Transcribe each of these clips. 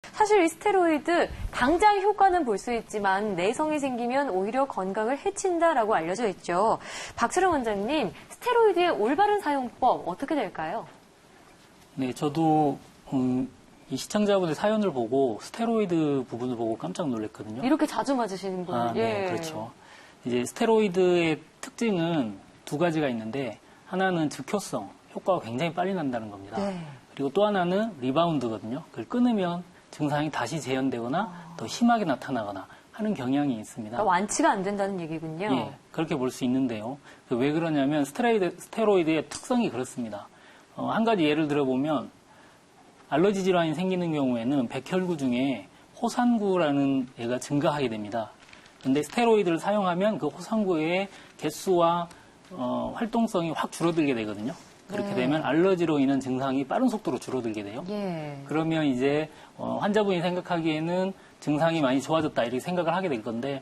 사실 이 스테로이드 당장 효과는 볼 수 있지만 내성이 생기면 오히려 건강을 해친다라고 알려져 있죠. 박철영 원장님, 스테로이드의 올바른 사용법 어떻게 될까요? 네, 저도 이 시청자분의 사연을 보고 스테로이드 부분을 보고 깜짝 놀랐거든요. 이렇게 자주 맞으시는 분. 네, 그렇죠. 이제 스테로이드의 특징은 두 가지가 있는데 하나는 즉효성, 효과가 굉장히 빨리 난다는 겁니다. 네. 그리고 또 하나는 리바운드거든요. 그걸 끊으면 증상이 다시 재현되거나 더 심하게 나타나거나 하는 경향이 있습니다. 그러니까 완치가 안 된다는 얘기군요. 예, 그렇게 볼 수 있는데요. 왜 그러냐면 스테로이드의 특성이 그렇습니다. 한 가지 예를 들어보면 알러지 질환이 생기는 경우에는 백혈구 중에 호산구라는 애가 증가하게 됩니다. 근데 스테로이드를 사용하면 그 호산구의 개수와 활동성이 확 줄어들게 되거든요. 그렇게 되면 알러지로 인한 증상이 빠른 속도로 줄어들게 돼요. 예. 그러면 이제 환자분이 생각하기에는 증상이 많이 좋아졌다 이렇게 생각을 하게 될 건데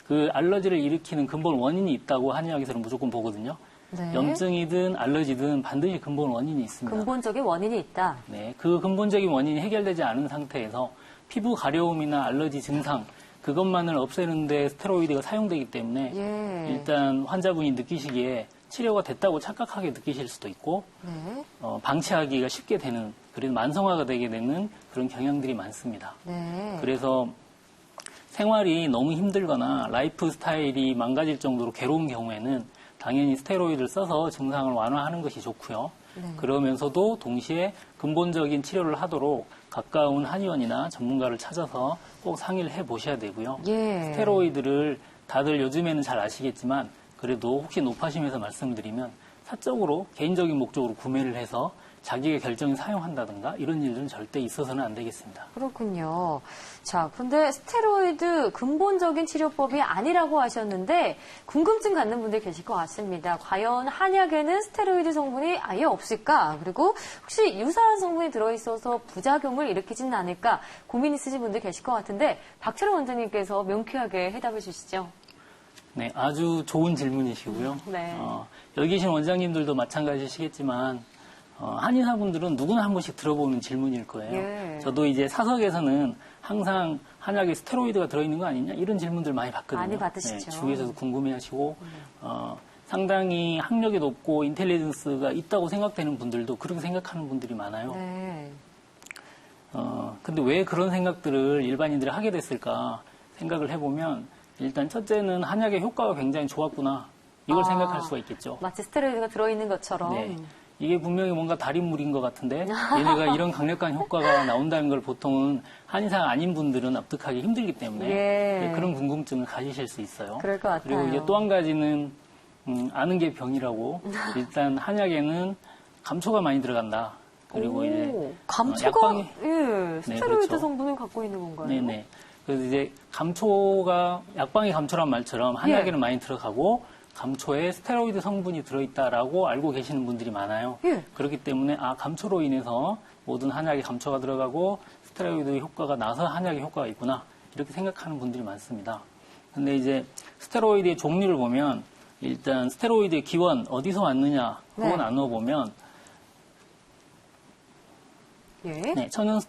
그 알러지를 일으키는 근본 원인이 있다고 한의학에서는 무조건 보거든요. 네. 염증이든 알러지든 반드시 근본 원인이 있습니다. 근본적인 원인이 있다. 네, 그 근본적인 원인이 해결되지 않은 상태에서 피부 가려움이나 알러지 증상 그것만을 없애는데 스테로이드가 사용되기 때문에 예. 일단 환자분이 느끼시기에 치료가 됐다고 착각하게 느끼실 수도 있고 네. 방치하기가 쉽게 되는 그래서 만성화가 되게 되는 그런 경향들이 많습니다. 네. 그래서 생활이 너무 힘들거나 라이프 스타일이 망가질 정도로 괴로운 경우에는 당연히 스테로이드를 써서 증상을 완화하는 것이 좋고요. 네. 그러면서도 동시에 근본적인 치료를 하도록 가까운 한의원이나 전문가를 찾아서 꼭 상의를 해보셔야 되고요. 예. 스테로이드를 다들 요즘에는 잘 아시겠지만 그래도 혹시 높아심에서 말씀드리면 사적으로 개인적인 목적으로 구매를 해서 자기의 결정에 사용한다든가 이런 일들은 절대 있어서는 안 되겠습니다. 그렇군요. 자, 그런데 스테로이드 근본적인 치료법이 아니라고 하셨는데 궁금증 갖는 분들 계실 것 같습니다. 과연 한약에는 스테로이드 성분이 아예 없을까? 그리고 혹시 유사한 성분이 들어있어서 부작용을 일으키지는 않을까? 고민 있으신 분들 계실 것 같은데 박철영 원장님께서 명쾌하게 해답해 주시죠. 네, 아주 좋은 질문이시고요. 네. 여기 계신 원장님들도 마찬가지시겠지만 한의사분들은 누구나 한 번씩 들어보는 질문일 거예요. 예. 저도 이제 사석에서는 항상 한약에 스테로이드가 들어있는 거 아니냐 이런 질문들 많이 받거든요. 많이 받으시죠. 주위에서도 궁금해하시고 상당히 학력이 높고 인텔리전스가 있다고 생각되는 분들도 그렇게 생각하는 분들이 많아요. 네. 근데 왜 그런 생각들을 일반인들이 하게 됐을까 생각을 해보면 일단 첫째는 한약의 효과가 굉장히 좋았구나 이걸 생각할 수가 있겠죠. 마치 스테로이드가 들어있는 것처럼. 네. 이게 분명히 뭔가 다림물인 것 같은데 얘네가 이런 강력한 효과가 나온다는 걸 보통은 한의사 아닌 분들은 납득하기 힘들기 때문에 예. 그런 궁금증을 가지실 수 있어요. 그럴 것 같아요. 그리고 이제 또 한 가지는 아는 게 병이라고 일단 한약에는 감초가 많이 들어간다. 그리고 이제 감초가 네, 스테로이드 그렇죠. 성분을 갖고 있는 건가요? 네네. 그래서 이제 감초가 약방의 감초란 말처럼 한약에는 많이 들어가고 감초에 스테로이드 성분이 들어있다라고 알고 계시는 분들이 많아요. 예. 그렇기 때문에 감초로 인해서 모든 한약에 감초가 들어가고 스테로이드 효과가 나서 한약의 효과가 있구나 이렇게 생각하는 분들이 많습니다. 근데 이제 스테로이드의 종류를 보면 일단 스테로이드의 기원 어디서 왔느냐 그거 네. 나눠보면 예. 네, 천연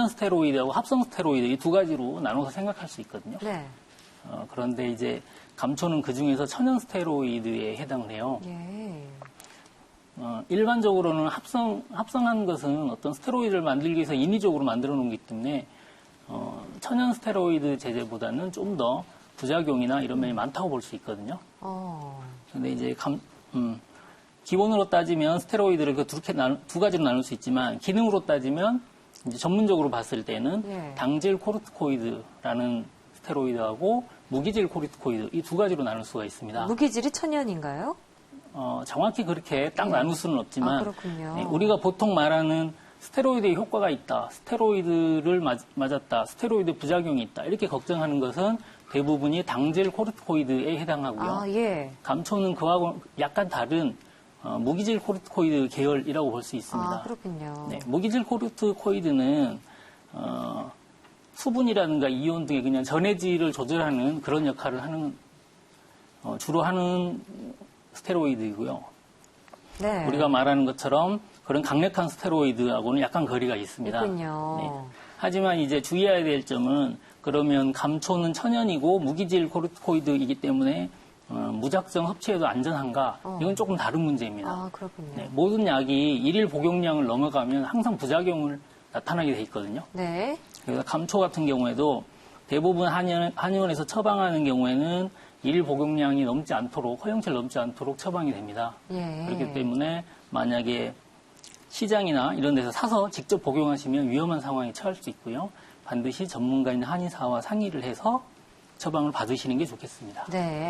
스테로이드하고 합성 스테로이드 이 두 가지로 나눠서 생각할 수 있거든요. 네. 그런데 이제 감초는 그 중에서 천연 스테로이드에 해당을 해요. 예. 일반적으로는 합성한 것은 어떤 스테로이드를 만들기 위해서 인위적으로 만들어 놓은 거기 때문에 천연 스테로이드 제제보다는 좀 더 부작용이나 이런 면이 많다고 볼 수 있거든요. 근데 이제 기본으로 따지면 스테로이드를 두 가지로 나눌 수 있지만 기능으로 따지면 이제 전문적으로 봤을 때는 예. 당질 코르티코이드라는 스테로이드하고 무기질 코르티코이드 이 두 가지로 나눌 수가 있습니다. 무기질이 천연인가요? 정확히 그렇게 딱 나눌 수는 없지만 그렇군요. 네, 우리가 보통 말하는 스테로이드의 효과가 있다, 스테로이드를 맞았다, 스테로이드 부작용이 있다 이렇게 걱정하는 것은 대부분이 당질 코르티코이드에 해당하고요. 예. 감초는 그하고 약간 다른 무기질 코르티코이드 계열이라고 볼 수 있습니다. 그렇군요. 네, 무기질 코르티코이드는 수분이라든가 이온 등의 그냥 전해질을 조절하는 그런 역할을 주로 하는 스테로이드이고요. 네. 우리가 말하는 것처럼 그런 강력한 스테로이드하고는 약간 거리가 있습니다. 있군요. 네. 하지만 이제 주의해야 될 점은 그러면 감초는 천연이고 무기질 코르티코이드이기 때문에 무작정 섭취해도 안전한가? 이건 조금 다른 문제입니다. 아, 그렇군요. 네, 모든 약이 일일 복용량을 넘어가면 항상 부작용을 나타나게 돼 있거든요. 네. 그래서 감초 같은 경우에도 대부분 한의원에서 처방하는 경우에는 일일 복용량이 넘지 않도록, 허용치를 넘지 않도록 처방이 됩니다. 예. 그렇기 때문에 만약에 시장이나 이런 데서 사서 직접 복용하시면 위험한 상황에 처할 수 있고요. 반드시 전문가인 한의사와 상의를 해서 처방을 받으시는 게 좋겠습니다. 네.